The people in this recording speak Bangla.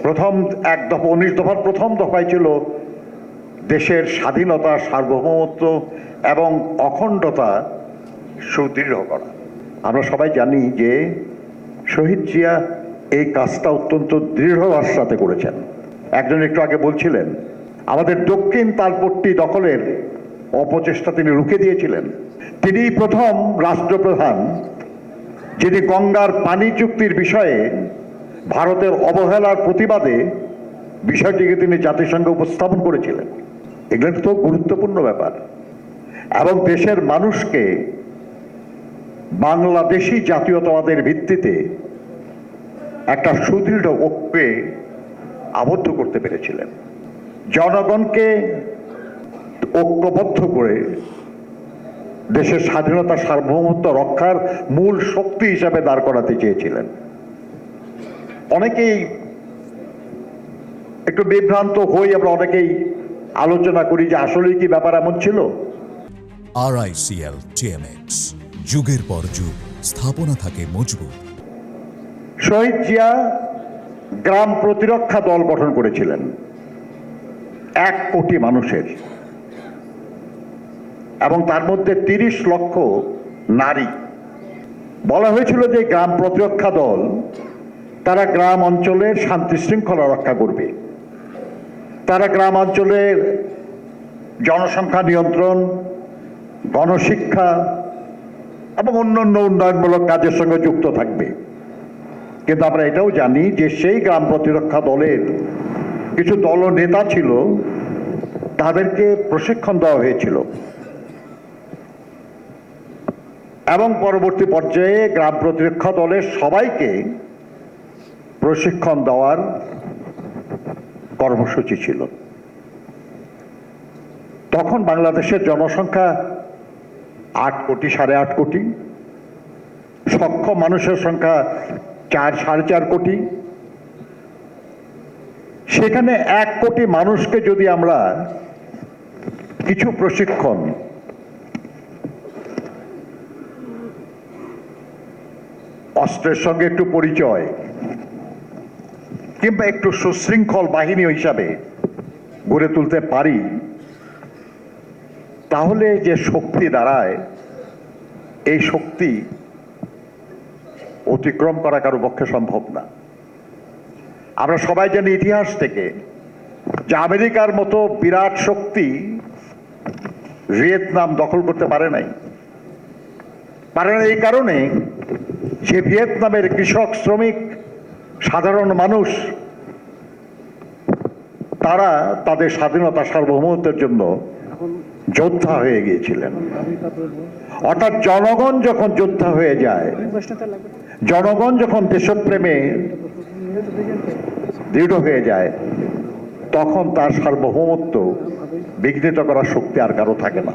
প্রথম এক দফা 19 দফার প্রথম দফায় ছিল দেশের স্বাধীনতা, সার্বভৌমত্ব এবং অখণ্ডতা সুদৃঢ় করা। আমরা সবাই জানি যে শহীদ জিয়া এই কাজটা অত্যন্ত দৃঢ়তার সাথে করেছেন। একজন একটু আগে বলছিলেন আমাদের দক্ষিণ তালপট্টি দখলের অপচেষ্টা তিনি রুখে দিয়েছিলেন। তিনি প্রথম রাষ্ট্রপ্রধান যিনি গঙ্গার পানি চুক্তির বিষয়ে ভারতের অবহেলার প্রতিবাদে বিষয়টিকে তিনি জাতিসংঘে উপস্থাপন করেছিলেন। এগুলো তো গুরুত্বপূর্ণ ব্যাপার, এবং দেশের মানুষকে বাংলাদেশি জাতীয়তাবাদের ভিত্তিতে একটা সুদৃঢ় ঐক্যে আবদ্ধ করতে পেরেছিলেন। জনগণকে ঐক্যবদ্ধ করে দেশের স্বাধীনতা, সার্বভৌমত্ব রক্ষার মূল শক্তি হিসাবে দাঁড় করাতে চেয়েছিলেন। অনেকেই একটু বিভ্রান্ত হই, আমরা অনেকেই আলোচনা করি যে আসলে কি ব্যাপার এমন ছিল। RICL TMX, যুগের পর যুগ স্থাপনা থাকে মজবুত। শহীদ জিয়া গ্রাম প্রতিরক্ষা দল গঠন করেছিলেন 1 কোটি মানুষের, এবং তার মধ্যে 30 লক্ষ নারী। বলা হয়েছিল যে গ্রাম প্রতিরক্ষা দল তারা গ্রাম অঞ্চলের শান্তি শৃঙ্খলা রক্ষা করবে, তারা গ্রাম অঞ্চলের জনসংখ্যা নিয়ন্ত্রণ, গণশিক্ষা এবং অন্যান্য উন্নয়নমূলক কাজের সঙ্গে যুক্ত থাকবে। কিন্তু আমরা এটাও জানি যে সেই গ্রাম প্রতিরক্ষা দলের কিছু দলনেতা ছিল, তাদেরকে প্রশিক্ষণ দেওয়া হয়েছিল, এবং পরবর্তী পর্যায়ে গ্রাম প্রতিরক্ষা দলের সবাইকে প্রশিক্ষণ দেওয়ার কর্মসূচি ছিল। তখন বাংলাদেশের জনসংখ্যা 8 কোটি, 8.5 কোটি, সক্ষম মানুষের সংখ্যা 4-4.5 কোটি। সেখানে 1 কোটি মানুষকে যদি আমরা কিছু প্রশিক্ষণ, অস্ত্রের সঙ্গে একটু পরিচয়, কিংবা একটু সুশৃঙ্খল বাহিনী হিসাবে গড়ে তুলতে পারি, তাহলে যে শক্তি দাঁড়ায়, এই শক্তি অতিক্রম করা কারো পক্ষে সম্ভব না। আমরা সবাই জানি ইতিহাস থেকে যে আমেরিকার মতো বিরাট শক্তি ভিয়েতনাম দখল করতে পারে নাই। এই কারণে যে ভিয়েতনামের কৃষক, শ্রমিক, সাধারণ মানুষ তারা তাদের স্বাধীনতা, সার্বভৌমত্বের জন্য যোদ্ধা হয়ে গিয়েছিলেন। অর্থাৎ জনগণ যখন যোদ্ধা হয়ে যায়, জনগণ যখন দেশপ্রেমে দৃঢ় হয়ে যায়, তখন তার সার্বভৌমত্ব বিঘ্নিত করার শক্তি আর কারো থাকে না।